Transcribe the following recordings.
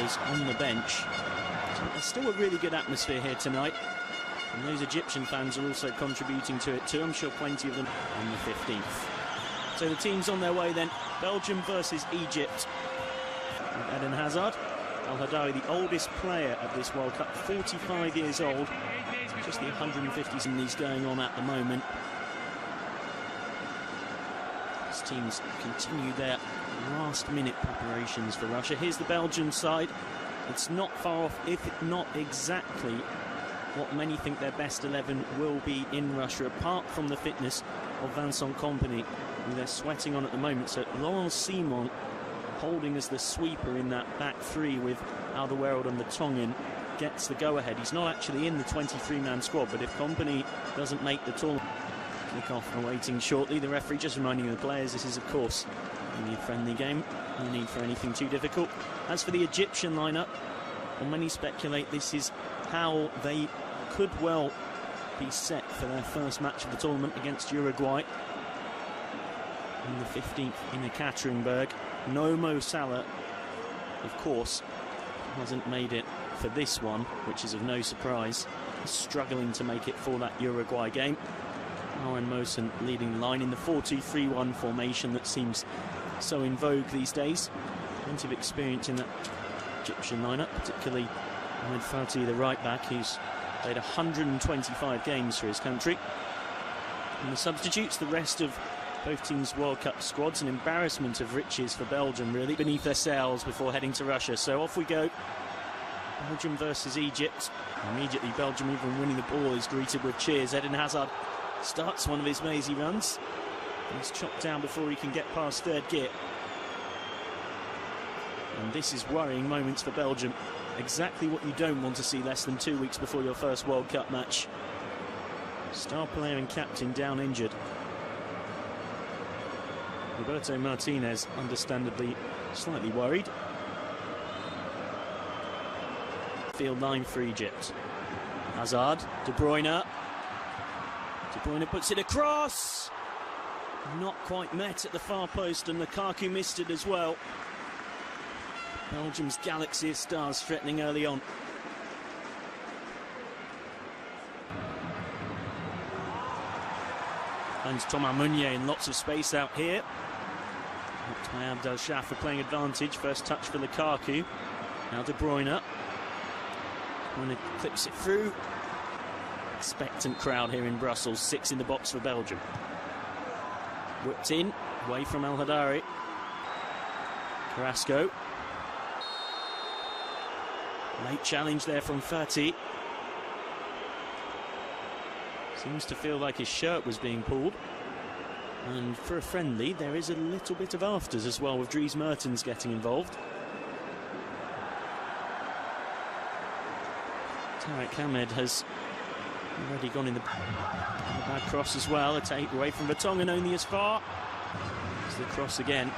footballers on the bench. So there's still a really good atmosphere here tonight. And those Egyptian fans are also contributing to it too. I'm sure plenty of them on the 15th. So the team's on their way then. Belgium versus Egypt. Eden Hazard. Al-Hadawi, the oldest player of this World Cup, 45 years old. Just the 150s in these going on at the moment. These teams continue their last-minute preparations for Russia. Here's the Belgian side. It's not far off, if not exactly, what many think their best 11 will be in Russia, apart from the fitness of Vincent Kompany, who they're sweating on at the moment. So Laurent Simon holding as the sweeper in that back three with Alderweireld and the Tongan gets the go-ahead. He's not actually in the 23-man squad, but if Kompany doesn't make the tournament, kick-off awaiting shortly. The referee just reminding the players this is, of course, only a friendly game. No need for anything too difficult. As for the Egyptian lineup, well, many speculate this is how they could well be set for their first match of the tournament against Uruguay on the 15th in Ekaterinburg. No Mo Salah, of course, hasn't made it for this one, which is of no surprise. He's struggling to make it for that Uruguay game. Aaron Mosen leading the line in the 4-2-3-1 formation that seems so in vogue these days. Plenty of experience in that Egyptian lineup, particularly Ahmed Fati, the right back, who's played 125 games for his country. And the substitutes, the rest of both teams' World Cup squads, an embarrassment of riches for Belgium, really, beneath their sails before heading to Russia. So off we go. Belgium versus Egypt. Immediately, Belgium, even winning the ball, is greeted with cheers. Eden Hazard starts one of his mazy runs. He's chopped down before he can get past third gear. And this is worrying moments for Belgium. Exactly what you don't want to see less than 2 weeks before your first World Cup match. Star player and captain down injured. Roberto Martinez, understandably, slightly worried. Field line for Egypt. Hazard, De Bruyne. De Bruyne puts it across. Not quite met at the far post, and Lukaku missed it as well. Belgium's galaxy of stars threatening early on. Finds Thomas Meunier in lots of space out here. Blocked by Abdel Shaffer playing advantage. First touch for Lukaku. Now De Bruyne. Bruyne clips it through. Expectant crowd here in Brussels. 6 in the box for Belgium. Whipped in, away from Al-Hadawi. Carrasco. Late challenge there from Fati. Seems to feel like his shirt was being pulled. And for a friendly, there is a little bit of afters as well, with Dries Mertens getting involved. Tarek Ahmed has already gone in the bad cross as well. A take away from Vertonghen, only as far as the cross again.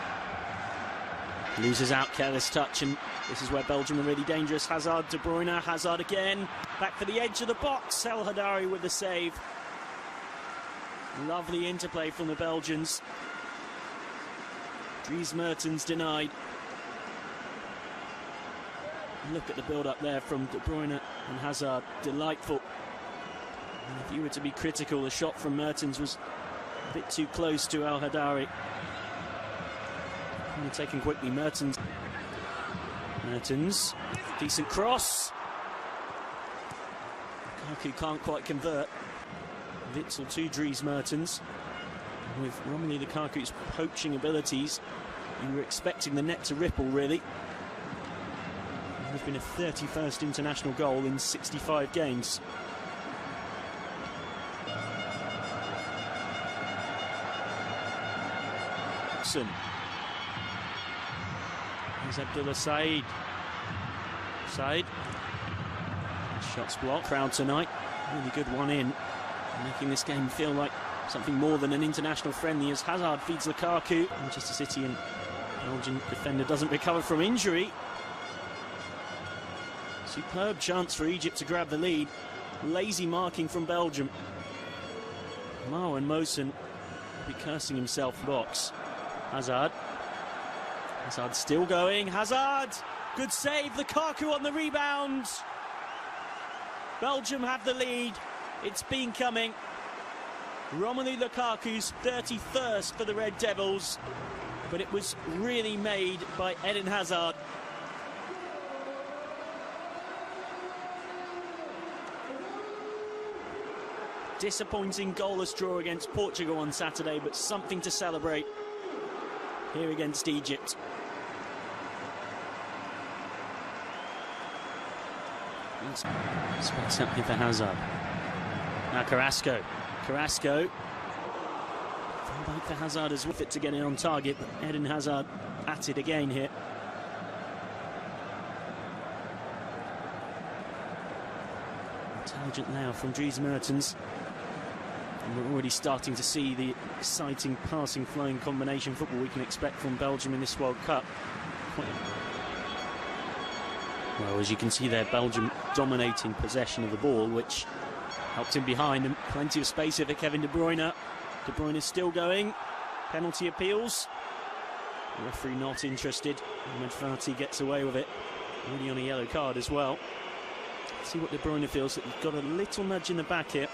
Loses out, careless touch, and this is where Belgium are really dangerous. Hazard, De Bruyne, Hazard again. Back for the edge of the box. El Hadari with the save. Lovely interplay from the Belgians. Dries Mertens denied. Look at the build-up there from De Bruyne and Hazard. Delightful. And if you were to be critical, the shot from Mertens was a bit too close to El Hadari. And taken quickly, Mertens, decent cross. Lukaku can't quite convert. Witsel to Dries Mertens. With Romelu Lukaku's poaching abilities, you were expecting the net to ripple, really. There's been a 31st international goal in 65 games. Here's Abdullah Said. Shots blocked. Crowd tonight. Really good one in. Making this game feel like something more than an international friendly as Hazard feeds Lukaku. Manchester City and Belgian defender doesn't recover from injury. Superb chance for Egypt to grab the lead. Lazy marking from Belgium. Marwan Mosen will be cursing himself box. Hazard still going. Hazard Good save, Lukaku on the rebound. Belgium have the lead. It's been coming. Romelu Lukaku's 31st for the Red Devils, but it was really made by Eden Hazard. Disappointing goalless draw against Portugal on Saturday, but something to celebrate here against Egypt. Space up here for Hazard. Now Carrasco. Fell back for Hazard as well, fit to get in on target, but Eden Hazard at it again here. Intelligent now from Dries Mertens. And we're already starting to see the exciting passing, flowing combination football we can expect from Belgium in this World Cup. Well, as you can see there, Belgium dominating possession of the ball, which helped him behind, and plenty of space here for Kevin De Bruyne. De Bruyne is still going. Penalty appeals. The referee not interested. Ahmed Fati gets away with it. Already on a yellow card as well. Let's see what De Bruyne feels, that he's got a little nudge in the back here.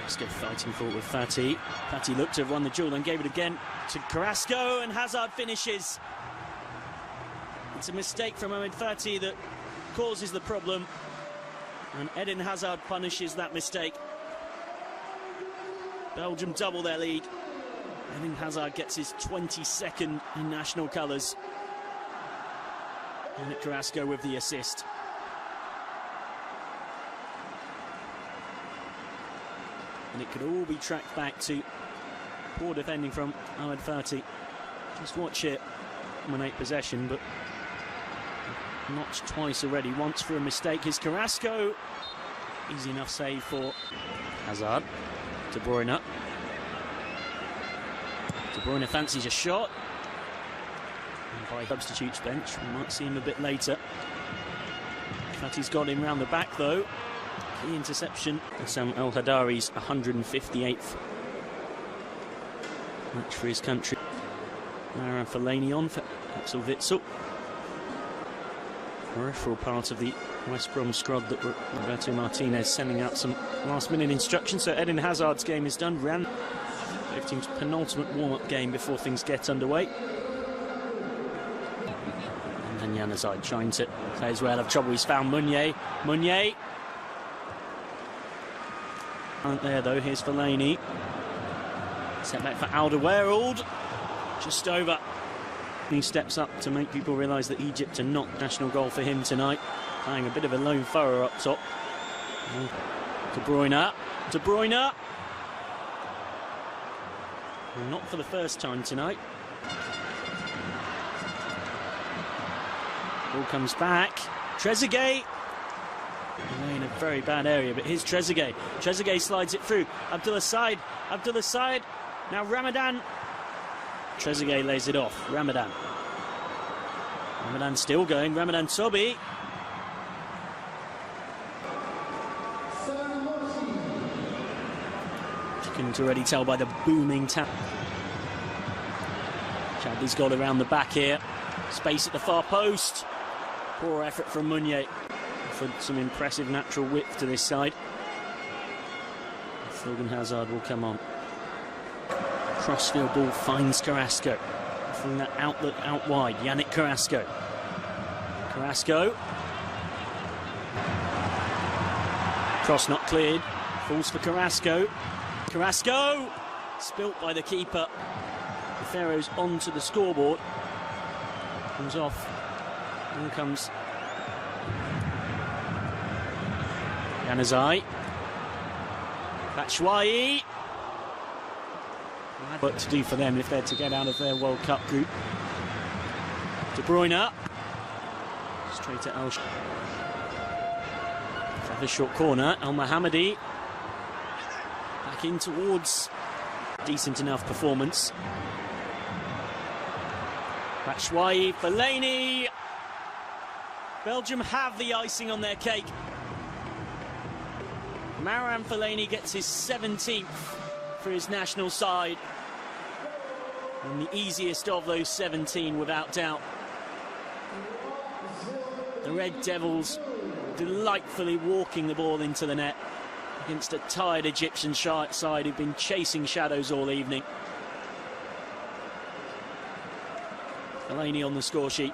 Let's go fighting forward with Fati. Fati looked to have won the duel and gave it again to Carrasco, and Hazard finishes. It's a mistake from Ahmed Fati that causes the problem, and Eden Hazard punishes that mistake. Belgium double their lead. Eden Hazard gets his 22nd in national colours. And Carrasco with the assist. And it could all be tracked back to poor defending from Ahmed Fati. Just watch it dominate possession, but notched twice already. Once for a mistake. Here's Carrasco. Easy enough save for Hazard. De Bruyne. De Bruyne fancies a shot. And by substitutes bench, we might see him a bit later. Fati's got him round the back though. Key interception. Sam El Hadari's 158th match for his country. Mara Fellaini on for Axel Witsel. Peripheral part of the West Brom squad that Roberto Martinez sending out some last-minute instructions. So Eden Hazard's game is done. Ran both teams' penultimate warm-up game before things get underway. And then Januzaj trying to play as well. Have trouble. He's found Meunier. Aren't there though. Here's Fellaini. Set back for Alderweireld. Just over. He steps up to make people realise that Egypt are not national goal for him tonight. Playing a bit of a lone furrow up top. De Bruyne. Well, not for the first time tonight. Ball comes back. Trezeguet. In a very bad area, but here's Trezeguet. Trezeguet slides it through. Abdullah Said. Now Ramadan. Trezeguet lays it off. Ramadan still going. Ramadan Tobi. You can already tell by the booming tap. Chadley's got around the back here. Space at the far post. Poor effort from Meunier. For some impressive natural width to this side. Thorgan Hazard will come on. Crossfield ball finds Carrasco. Offering that outlet out wide. Yannick Carrasco. Cross not cleared. Falls for Carrasco. Spilt by the keeper. The Pharaohs onto the scoreboard. Comes off. In comes Januzaj. Batshuayi. Work to do for them if they're to get out of their World Cup group. De Bruyne. Straight to El. This short corner. El Mohammadi. Back in towards. Decent enough performance. Batshuayi. Fellaini. Belgium have the icing on their cake. Marouane Fellaini gets his 17th for his national side. And the easiest of those 17, without doubt. The Red Devils delightfully walking the ball into the net against a tired Egyptian side who've been chasing shadows all evening. Fellaini on the score sheet.